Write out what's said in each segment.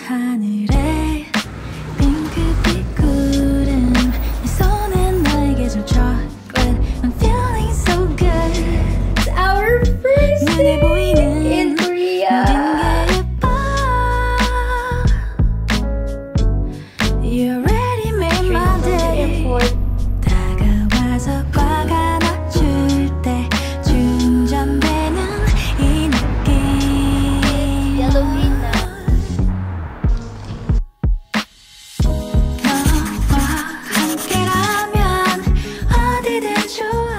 하늘에 핑크빛 구름 내 손엔 너에게 줄 chocolate I'm feeling so good It's our first 눈에 보이는 in Korea. 모든 게 예뻐 You already made my day 다가와서 꽉 안아줄 때 충전되는 이 느낌 Halloween na. 너와 함께라면 어디든 좋아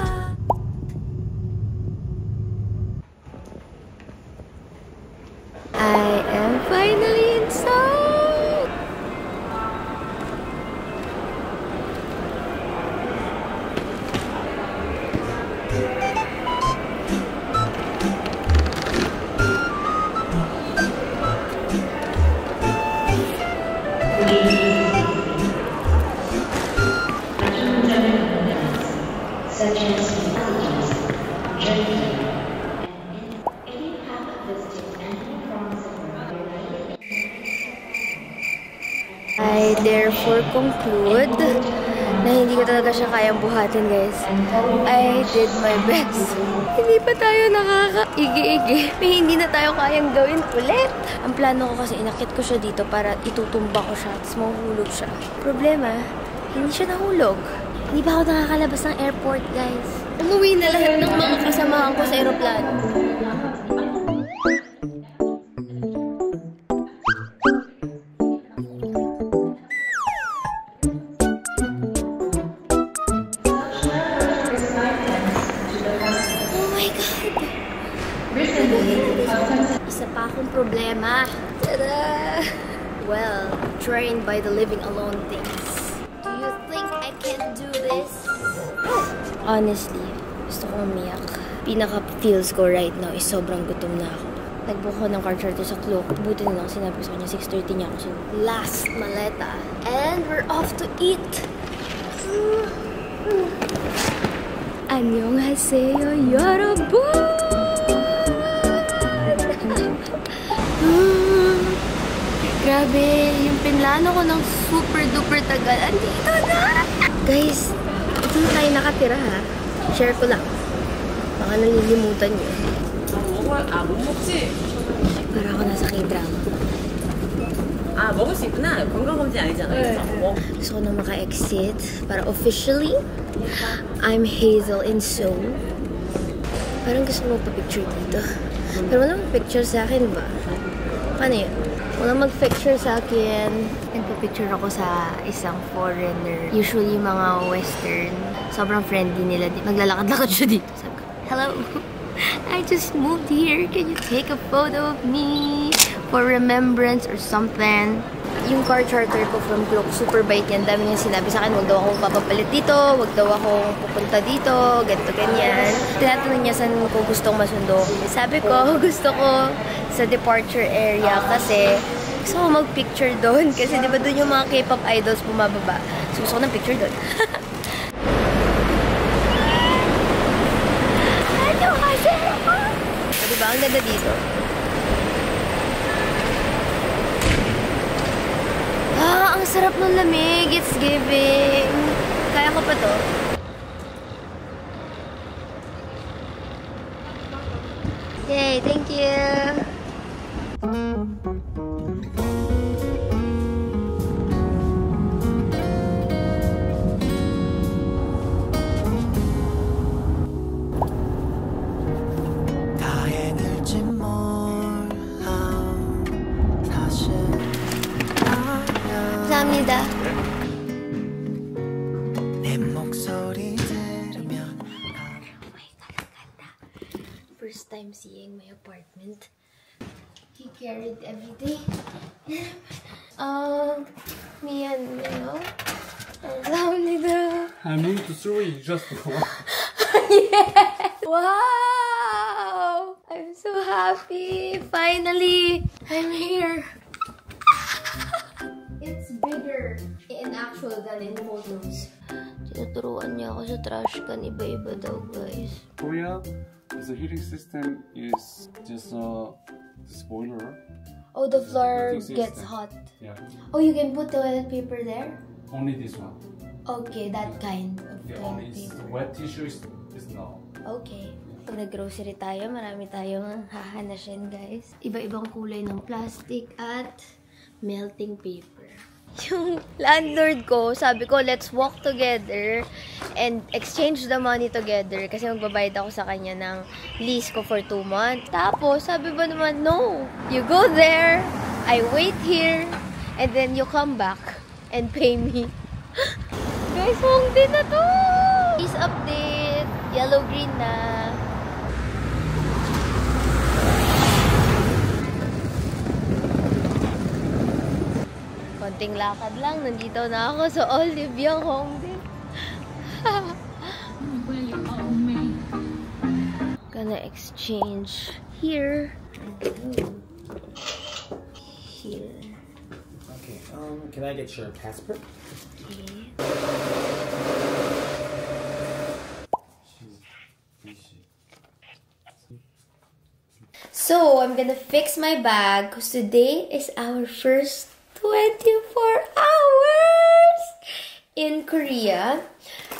I am finally inside. Such as messages, drinking, and if you have visited any forms of I therefore conclude na hindi ko talaga siya kayang buhatin, guys. I did my best. Hindi pa tayo nakaka-igi-igi. May hindi na tayo kayang gawin ulit. Ang plano ko kasi inakit ko siya dito para itutumba ko siya tapos mahuhulog siya. Problema, hindi siya nahulog. Hindi pa ako nakakalabas ng airport, guys. Umuwi na lahat ng mga kasamahan ko sa aeroplano. Isa pa akong problema. Tada! Well, trained by the living alone things. Do you think I can do this? Honestly, gusto kong umiyak. Pinaka-feels ko right now is sobrang gutom na ako. Nagbook ko ng car charter sa Klook. Buti na lang sinabi sa kanya 6:30 niya ako. So, last maleta. And we're off to eat! 안녕하세요, 여러분! Grabe, yung pinlano ko ng super duper tagal. Andito na! Guys, ito na tayo nakatira ha. Share ko lang. Baka nalilimutan nyo. 못 먹지? Para ako nasa K-drama. 아, 먹을 수 있구나. 건강검진 아니잖아. Gusto ko na maka-exit para officially, I'm Hazel in Seoul. Parang gusto ko magpa-picture dito. Pero walang picture sa akin ba? Paano yun? Walang mag-picture sa akin. Nagpa-picture ako sa isang foreigner. Usually mga western. Sobrang friendly nila. Maglalakad-lakad siya dito. Sabi ko, hello, I just moved here. Can you take a photo of me for remembrance or something? Yung car charter ko from Klook, super bait yan. Dami niya sinabi sa akin, huwag daw akong papapalit dito, huwag daw akong pupunta dito, ganito, ganyan. Tinatanong niya saan ko gustong masundo. Sabi ko, gusto ko sa departure area kasi gusto ko mag-picture doon. Kasi di ba doon yung mga K-pop idols bumababa. So gusto ko ng picture doon. Ano kasi ako? Diba, ang ganda dito. Ah, ang sarap ng lamig. It's giving. Kaya ko pa to. Yay, thank you. 감사합니다. First time seeing my apartment. He carried everything. 미안, 감사합니다. I moved to 3 just for Yeah! Wow! I'm so happy! Finally! I'm here! It's bigger in actual than in photos. Tinuturuan niya ako sa trash can. Iba-iba daw, guys. Korea. The heating system is just a spoiler. Oh, the floor It was gets instant. hot. Yeah. Oh, you can put toilet paper there? Only this one. Okay, that kind of The toilet only paper. wet tissue is no. Okay. Pag nag-grocery tayo, marami tayong hahanasin, guys. Iba-ibang kulay ng plastic at melting paper. Yung landlord ko, sabi ko, let's walk together and exchange the money together kasi magbabayad ako sa kanya ng lease ko for 2 months. Tapos, sabi ba naman, no. You go there, I wait here, and then you come back and pay me. Guys, Hongdae na to! Please update. Yellow-green na. Konting lakad lang. Nandito na ako sa Olivia Hongdae. Gonna exchange here. Here. Okay, can I get your passport? Okay. So, I'm gonna fix my bag because today is our first 24 hours in Korea.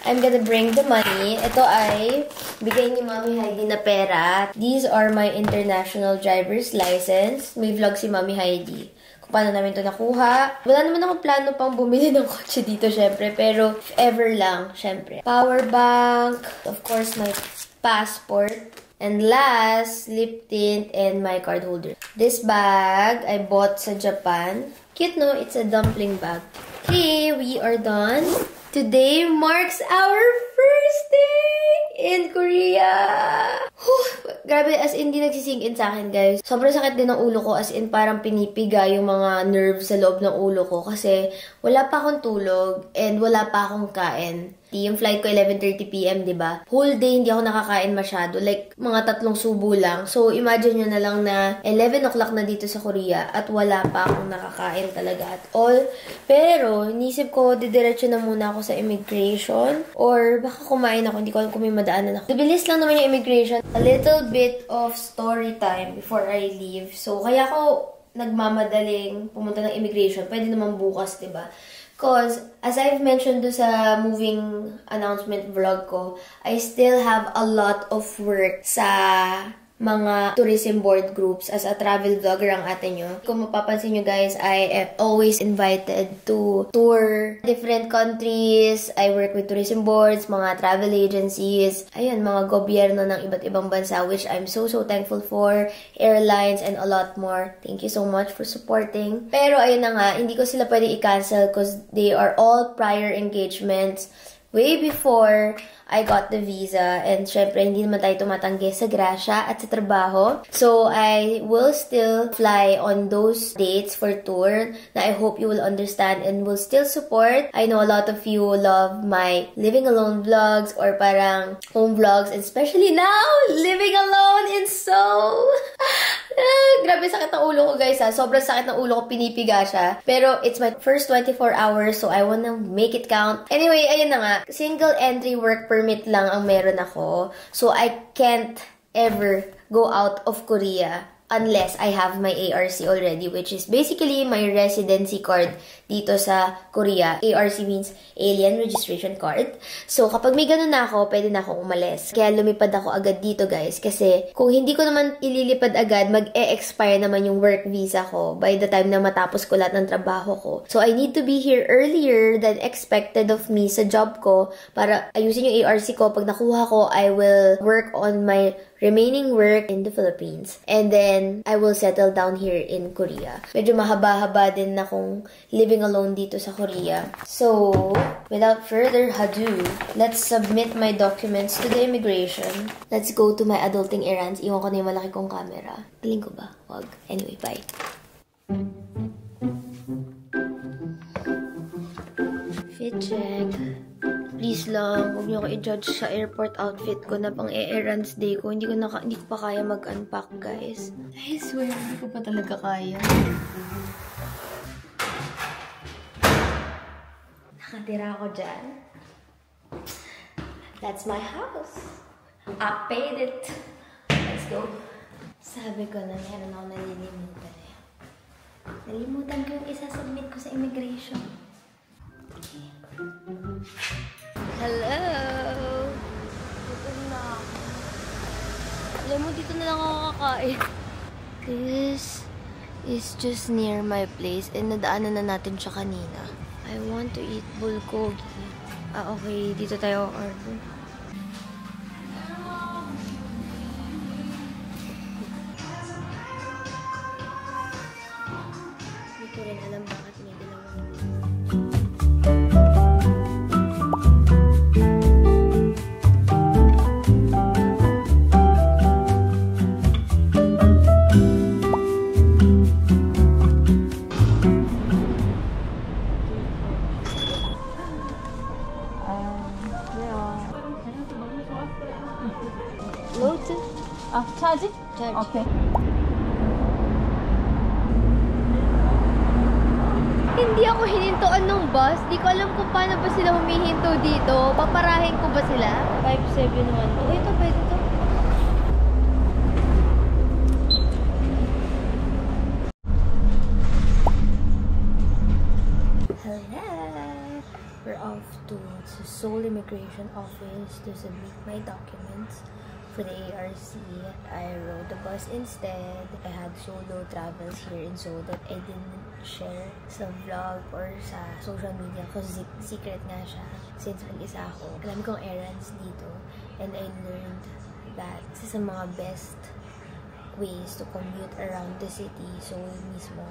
I'm gonna bring the money. Ito ay bigay ni Mami Heidi na pera. These are my international driver's license. May vlog si Mami Heidi kung paano namin ito nakuha. Wala naman akong plano pang bumili ng kotse dito, syempre. Pero, if ever lang, syempre. Power bank. Of course, my passport. And last, lip tint and my card holder. This bag, I bought sa Japan. Cute, no? It's a dumpling bag. Okay, we are done. Today marks our first day in Korea. Grabe, as in, di nagsisink in sa akin, guys. Sobrang sakit din ng ulo ko, as in, parang pinipiga yung mga nerves sa loob ng ulo ko kasi wala pa akong tulog and wala pa akong kain. Yung flight ko 11:30 PM, diba? Whole day hindi ako nakakain masyado. Like, mga 3 subo lang. So, imagine nyo na lang na 11 o'clock na dito sa Korea at wala pa akong nakakain talaga at all. Pero, inisip ko, didiretso na muna ako sa immigration or baka kumain ako. Hindi ko alam kung may madaanan ako. Bilis lang naman yung immigration. A little bit of story time before I leave. So, kaya ako nagmamadaling pumunta ng immigration. Pwede naman bukas, diba? Because, as I've mentioned do sa moving announcement vlog ko, I still have a lot of work sa mga tourism board groups as a travel vlogger ang ate nyo. Kung mapapansin nyo guys, I am always invited to tour different countries. I work with tourism boards, mga travel agencies, ayun, mga gobyerno ng iba't ibang bansa, which I'm so thankful for, airlines, and a lot more. Thank you so much for supporting. Pero ayun na nga, hindi ko sila pwede i-cancel because they are all prior engagements way before I got the visa. And syempre, hindi naman tayo tumatanggi sa grasya at sa trabaho. So, I will still fly on those dates for tour na I hope you will understand and will still support. I know a lot of you love my living alone vlogs or parang home vlogs, and especially now, living alone in Seoul. Grabe sakit ng ulo ko guys ha. Sobrang sakit ng ulo ko, pinipiga siya. Pero it's my first 24 hours so I wanna make it count. Anyway, ayun na nga. Single entry work permit lang ang meron ako. So I can't ever go out of Korea unless I have my ARC already, which is basically my residency card dito sa Korea. ARC means Alien Registration Card. So, kapag may ganun na ako, pwede na akong umalis. Kaya lumipad ako agad dito, guys. Kasi, kung hindi ko naman ililipad agad, mag-e-expire naman yung work visa ko by the time na matapos ko lahat ng trabaho ko. So, I need to be here earlier than expected of me sa job ko para ayusin yung ARC ko. Pag nakuha ko, I will work on my remaining work in the Philippines. And then, I will settle down here in Korea. Medyo mahaba-haba din na akong living alone dito sa Korea. So, without further ado, let's submit my documents to the immigration. Let's go to my adulting errands. Iwan ko na yung malaki kong camera. Galing ko ba? Wag. Anyway, bye. Fit check. Please lang, huwag niyo ako i-judge sa airport outfit ko na pang errands day ko. Hindi ko pa kaya mag-unpack, guys. I swear, hindi ko pa talaga kaya. Nakatira ako dyan. That's my house. I paid it. Let's go. Sabi ko na meron ako nalilimutan eh. Nalimutan ko yung isa-submit ko sa immigration. Okay. Hello! Gutom na ako. Alam mo, dito na lang ako kakain. This is just near my place and nadaanan na natin siya kanina. I want to eat bulgogi. Okay. Dito tayo order. Hindi ko rin alam bakit may ginawang. Load? 차지? Charge. 오케이. Hindi ako hinintuan ng bus. Di ko alam kung paano ba sila humihinto dito. Paparahin ko ba sila? 5712. Ito, pwede to. Hello! We're off to Seoul Immigration Office to submit my documents for the ARC. I rode the bus instead. I had solo travels here in Seoul that I didn't share sa vlog or sa social media kasi secret nga siya since mag-isa ako. Alam kong errands dito and I learned that isa sa mga best ways to commute around the city, Seoul mismo,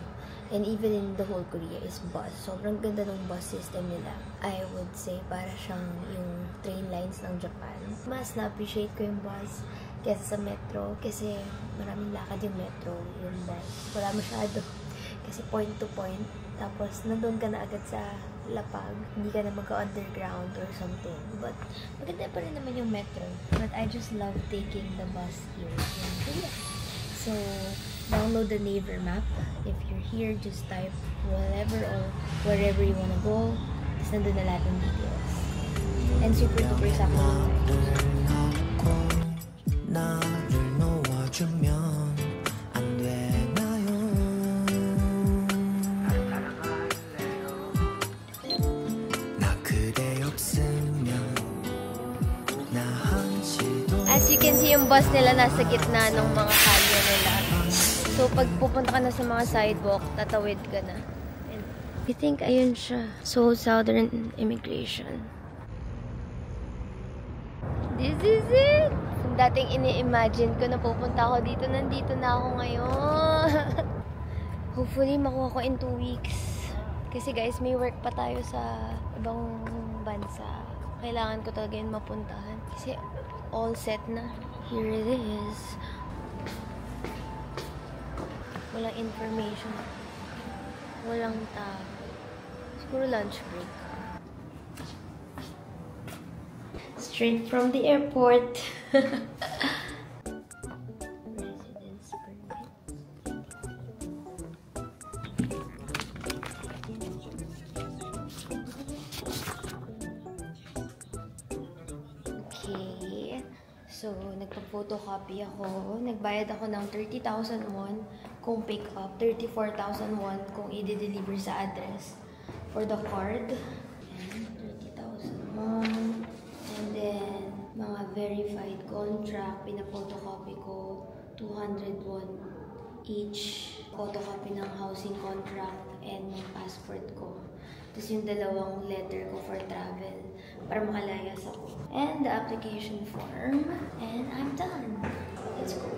and even in the whole Korea is bus. Sobrang ganda ng bus system nila. I would say para siyang yung train lines ng Japan. Mas na-appreciate ko yung bus kesa sa metro kasi maraming lakad yung metro, yung bus. Wala masyado kasi point to point. Tapos nandun ka na agad sa lapag. Hindi ka na mag-underground or something. But maganda pa rin naman yung metro. But I just love taking the bus here in Korea. So, download the Naver map. If you're here, just type wherever or wherever you wanna go. Tapos nandun na lahat ng details. And super duper sakto lang. 나를 놓아주면 안 되나요? 나 그대 없으면 나 한시도. As you can see, yung bus nila nasa gitna ng mga kalye nila. So, pag pupunta ka na sa mga sidewalk, tatawid ka na. And I think ayun siya. Seoul Southern Immigration. This is it! Kung dating ini-imagine ko na pupunta ako dito, nandito na ako ngayon. Hopefully, makuha ko in 2 weeks. Kasi guys, may work pa tayo sa ibang bansa. Kailangan ko talaga yun mapuntahan. Kasi all set na. Here it is. Walang information. Walang tao. Siguro lunch break. Straight from the airport. Residence permit. Okay. So, nagpa-photocopy ako. Nagbayad ako ng 30,000 won kung pick up, 34,000 won kung i-deliver sa address for the card. And 30,000 won. And then, mga verified contract, pina-photocopy ko, 200 won each. Photocopy ng housing contract and ng passport ko. Tapos yung dalawang letter ko for travel para makalayas ako. And the application form. And I'm done. Let's go.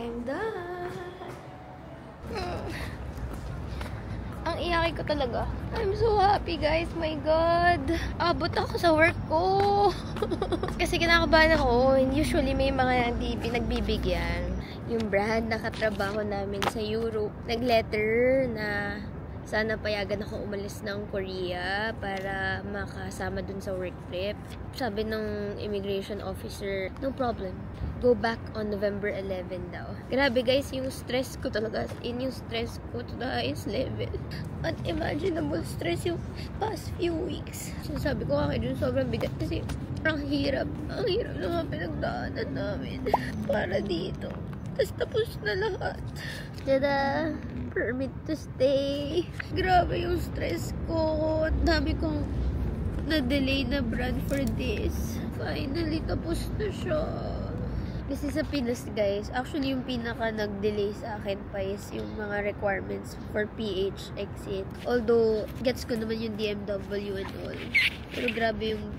I'm done. Ang iyakin ko talaga. I'm so happy, guys. My God. Abot ako sa work ko. Kasi kinakabahan ako. Usually, may mga nagbibigyan. Yung brand na katrabaho namin sa Europe, nag-letter na sana payagan ako umalis ng Korea para makasama dun sa work trip. Sabi ng immigration officer, no problem. Go back on November 11 daw. Grabe guys, yung stress ko talaga. Yung stress ko to the highest level. Unimaginable stress yung past few weeks. So sabi ko kaya dun sobrang bigat kasi ang hirap ng mga pinagdaanan namin para dito. Tapos tapos na lahat. Tada! Permit to stay. Grabe yung stress ko. Ang dami kong na-delay na brand for this. Finally, tapos na siya. Kasi sa Pinas, guys, actually yung pinaka nag-delay sa akin pa is yung mga requirements for PH exit. Although, gets ko naman yung DMW and all. Pero grabe yung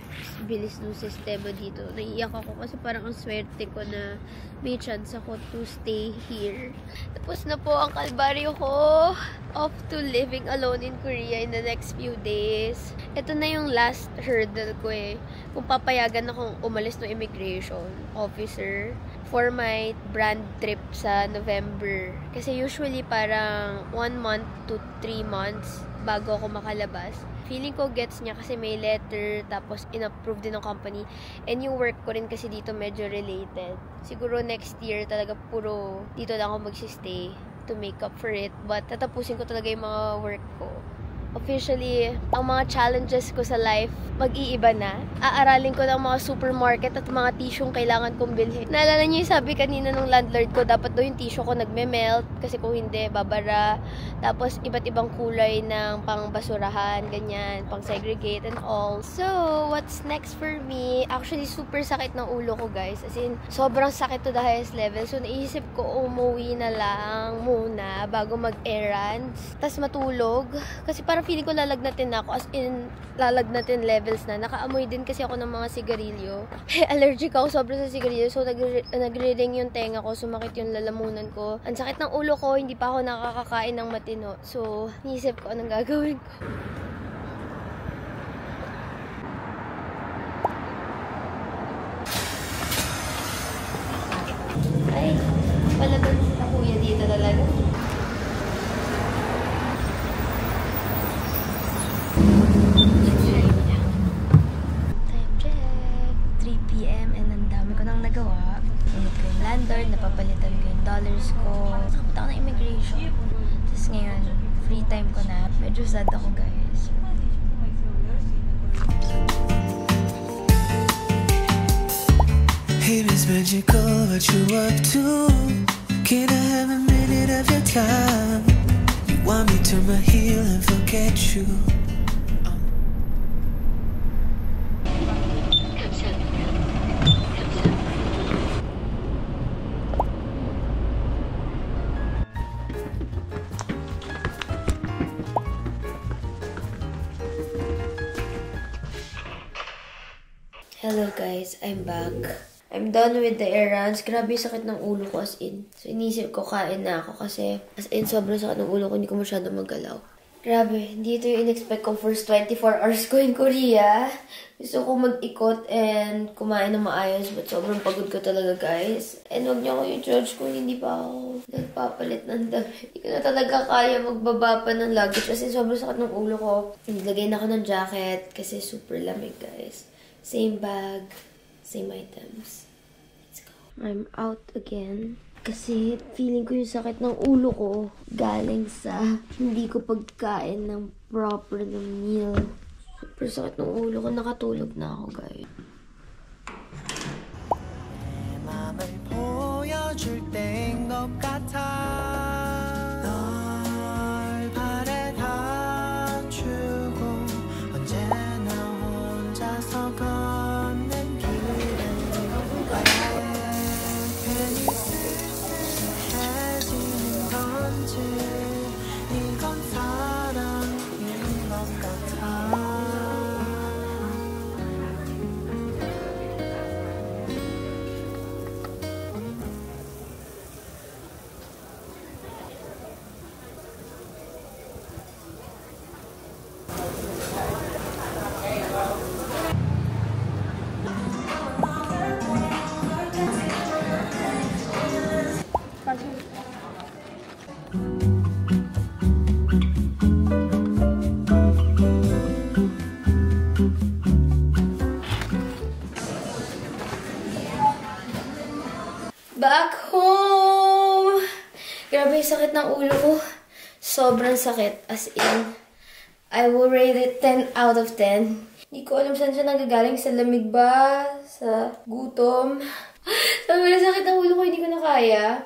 bilis ng sistema dito. Naiiyak ako kasi parang ang swerte ko na may chance ako to stay here. Tapos na po ang kalbaryo ko. Off to living alone in Korea in the next few days. Ito na yung last hurdle ko eh. Kung papayagan akong umalis ng immigration officer for my brand trip sa November. Kasi usually parang 1 month to 3 months bago ako makalabas. Feeling ko gets niya kasi may letter, tapos in-approve din ng company. And yung work ko rin kasi dito medyo related. Siguro next year talaga puro dito lang ako magsistay to make up for it. But tatapusin ko talaga yung mga work ko. Officially, ang mga challenges ko sa life, mag-iiba na. Aaralin ko ng mga supermarket at mga tissue kailangan kong bilhin. Naalala niyo yung sabi kanina ng landlord ko, dapat daw yung tissue ko nagme-melt kasi kung hindi, babara. Tapos, iba't ibang kulay ng pang-basurahan, ganyan, pang-segregate and all. So, what's next for me? Actually, super sakit ng ulo ko, guys. As in, sobrang sakit to the highest level. So, naisip ko umuwi na lang muna bago mag-errands. Tapos matulog. Kasi parang feeling ko lalagnatin na ako. As in, lalagnatin levels na. Nakaamoy din kasi ako ng mga sigarilyo. Allergic ako sobra sa sigarilyo. So, nagre-ring yung tenga ko. Sumakit yung lalamunan ko. Ang sakit ng ulo ko. Hindi pa ako nakakakain ng matino. So, niisip ko anong gagawin ko. Ay, palaban sa kuya dito talaga. Time check. 3 PM and ang dami ko nang nagawa. Init ko yung landlord, napapalitan ko yung dollars ko. Nakapunta ako ng immigration. Tapos ngayon, free time ko na. Medyo sad ako, guys. It is magical what you up to. Can I have a minute of your time? You want me to turn my heel and forget you? Hello guys, I'm back. I'm done with the errands. Grabe yung sakit ng ulo ko as in. So inisip ko kain na ako kasi as in sobrang sakit ng ulo ko, hindi ko masyado magalaw. Grabe, dito yung in-expect kong first 24 hours ko in Korea. Gusto ko mag-ikot and kumain ng maayos but sobrang pagod ko talaga guys. And huwag niyo ako yung judge kung hindi pa ako nagpapalit ng damit. Hindi ko na talaga kaya magbaba pa ng luggage kasi sobrang sakit ng ulo ko. Nilagay na ako ng jacket kasi super lamig guys. Same bag, same items. Let's go. I'm out again. Kasi feeling ko yung sakit ng ulo ko galing sa hindi ko pagkain ng proper na meal. Super sakit ng ulo ko. Nakatulog na ako, guys. 맘을 보여줄 땐 것 같아. 널 발에 감추고 언제나 혼자서 걷는 길에 괜히 쓸쓸해지는 건지 이건 사랑인 것 같아. Back home! Grabe yung sakit ng ulo ko. Sobrang sakit. As in, I will rate it 10 out of 10. Hindi ko alam saan siya nanggagaling. Sa lamig ba? Sa gutom? Sobrang sakit ng ulo ko. Hindi ko na kaya.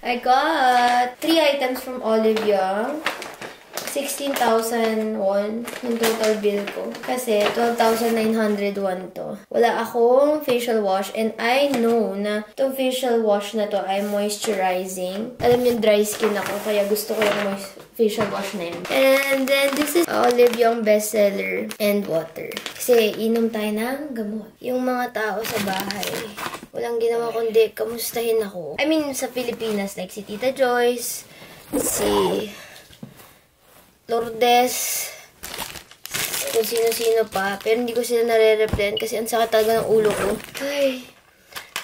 I got 3 items from Olive Young. 16,000 won yung total bill ko. Kasi 12,900 won to. Wala akong facial wash and I know na itong facial wash na to ay moisturizing. Alam niyo, dry skin ako kaya gusto ko yung facial wash na yun. And then this is Olive Young bestseller and water. Kasi inom tayo ng gamot. Yung mga tao sa bahay, walang ginawa kundi kamustahin ako. I mean, sa Pilipinas, like si Tita Joyce, si Lourdes, kung sino-sino pa. Pero hindi ko sila nare-replyan kasi ang sakit talaga ng ulo ko. Ay,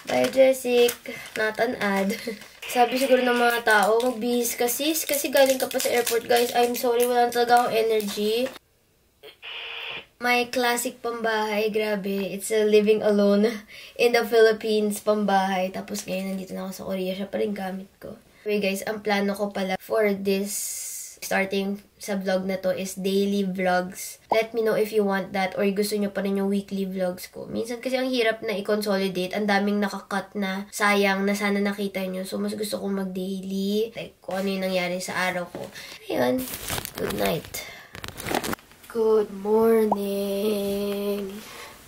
bye Jessic, natanad. Sabi siguro ng mga tao, magbihis ka sis, kasi galing ka pa sa airport guys. I'm sorry, wala talaga akong energy. My classic pambahay, grabe. It's a living alone in the Philippines pambahay. Tapos ngayon nandito na ako sa Korea, siya pa rin gamit ko. Okay guys, ang plano ko pala for this starting sa vlog na to is daily vlogs. Let me know if you want that or gusto nyo pa rin yung weekly vlogs ko. Minsan kasi ang hirap na i-consolidate. Ang daming nakakat na sayang na sana nakita nyo. So, mas gusto kong mag-daily. Like, kung ano yung nangyari sa araw ko. Ayun. Good night. Good morning.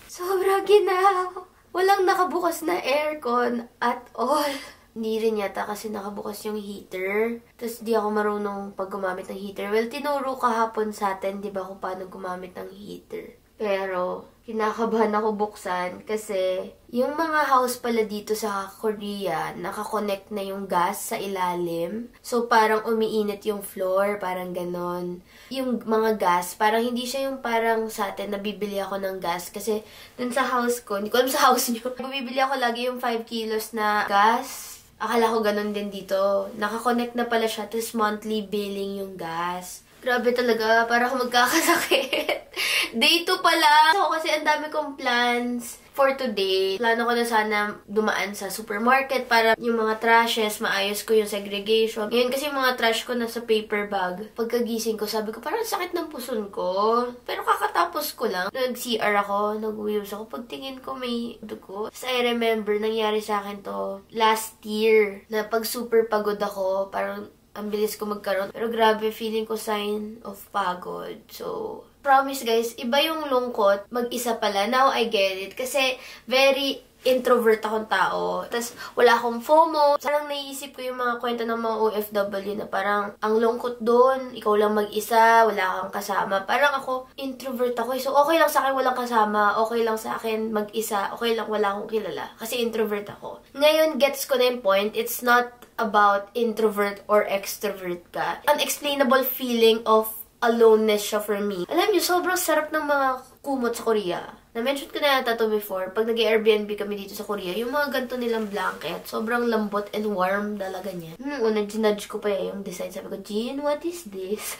Sobrang ginaw. Walang nakabukas na aircon at all. Hindi rin yata kasi nakabukas yung heater. Tapos di ako marunong pag gumamit ng heater. Well, tinuro kahapon sa atin, di ba, kung paano gumamit ng heater. Pero, kinakabahan ako buksan kasi yung mga house pala dito sa Korea, nakakonect na yung gas sa ilalim. So, parang umiinit yung floor, parang ganon. Yung mga gas, parang hindi siya yung parang sa atin, nabibili ako ng gas. Kasi dun sa house ko, hindi ko alam sa house nyo, bibili ako lagi yung 5 kilos na gas. Akala ko ganun din dito. Nakakonect na pala siya, tapos monthly billing yung gas. Grabe talaga, para ako magkakasakit. Day 2 pala. So, kasi ang dami kong plans for today. Plano ko na sana dumaan sa supermarket para yung mga trashes, maayos ko yung segregation. Ngayon kasi yung mga trash ko nasa paper bag. Pagkagising ko, sabi ko, parang sakit ng puson ko. Pero kakatapos ko lang. Nag-CR ako, nag-uyos ako. Pagtingin ko, may dugo. So, I remember, nangyari sa akin to last year, na pag super pagod ako, parang ang bilis ko magkaroon. Pero grabe, feeling ko sign of pagod. So, promise guys, iba yung lungkot. Mag-isa pala. Now I get it. Kasi very introvert akong tao. Tapos wala akong FOMO. Parang naiisip ko yung mga kwento ng mga OFW na parang ang lungkot doon. Ikaw lang mag-isa. Wala kang kasama. Parang ako, introvert ako. So okay lang sa akin walang kasama. Okay lang sa akin mag-isa. Okay lang wala akong kilala. Kasi introvert ako. Ngayon, gets ko na yung point. It's not about introvert or extrovert ka. Unexplainable feeling of aloneness siya for me. Alam niyo, sobrang sarap ng mga kumot sa Korea. Na-mention ko na yata to before. Pag nag-Airbnb kami dito sa Korea, yung mga ganito nilang blanket, sobrang lambot and warm talaga niya. Una, ginudge ko pa yung design. Sabi ko, Jean, what is this?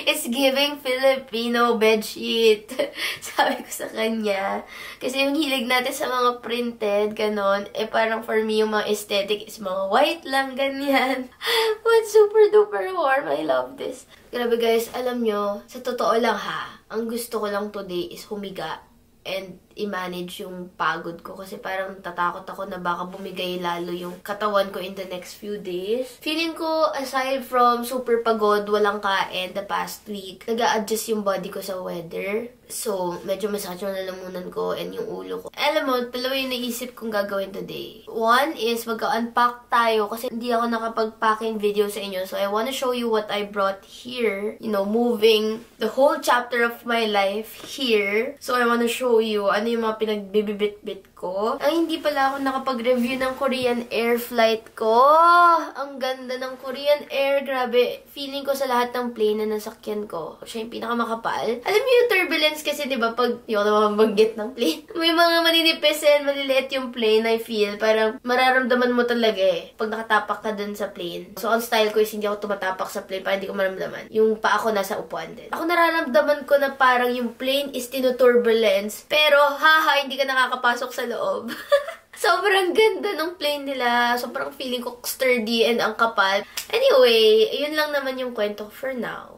It's giving Filipino bedsheet. Sabi ko sa kanya. Kasi yung hilig natin sa mga printed, ganon, eh parang for me, yung mga aesthetic is mga white lang, ganyan. But super duper warm. I love this. Grabe guys, alam nyo, sa totoo lang ha, ang gusto ko lang today is humiga and i-manage yung pagod ko kasi parang tatakot ako na baka bumigay lalo yung katawan ko in the next few days. Feeling ko, aside from super pagod, walang kain the past week, nag-a-adjust yung body ko sa weather. So, medyo masakit yung lalamunan ko and yung ulo ko. Alam mo, dalawa yung naisip kong gagawin today. One is mag-unpack tayo kasi hindi ako nakapag-packing video sa inyo. So, I wanna show you what I brought here. You know, moving the whole chapter of my life here. So, I wanna show you ano yung mga pinagbibibit-bit ko. Ang hindi pala ako nakapag-review ng Korean Air flight ko. Ang ganda ng Korean Air. Grabe. Feeling ko sa lahat ng plane na nasakyan ko, siya yung pinakamakapal. Alam niyo yung turbulence kasi, di ba, pag hindi ako naman ng plane, may mga maninipis and maliliit yung plane, I feel. Parang mararamdaman mo talaga eh, pag nakatapak ka dun sa plane. So, ang style ko is hindi ako tumatapak sa plane para hindi ko maramdaman. Yung pa ako nasa upuan din. Ako nararamdaman ko na parang yung plane is tinuturbulence. Pero, haha, hindi ka nakakapasok sa loob. Sobrang ganda ng plane nila. Sobrang feeling ko sturdy and ang kapal. Anyway, yun lang naman yung kwento for now.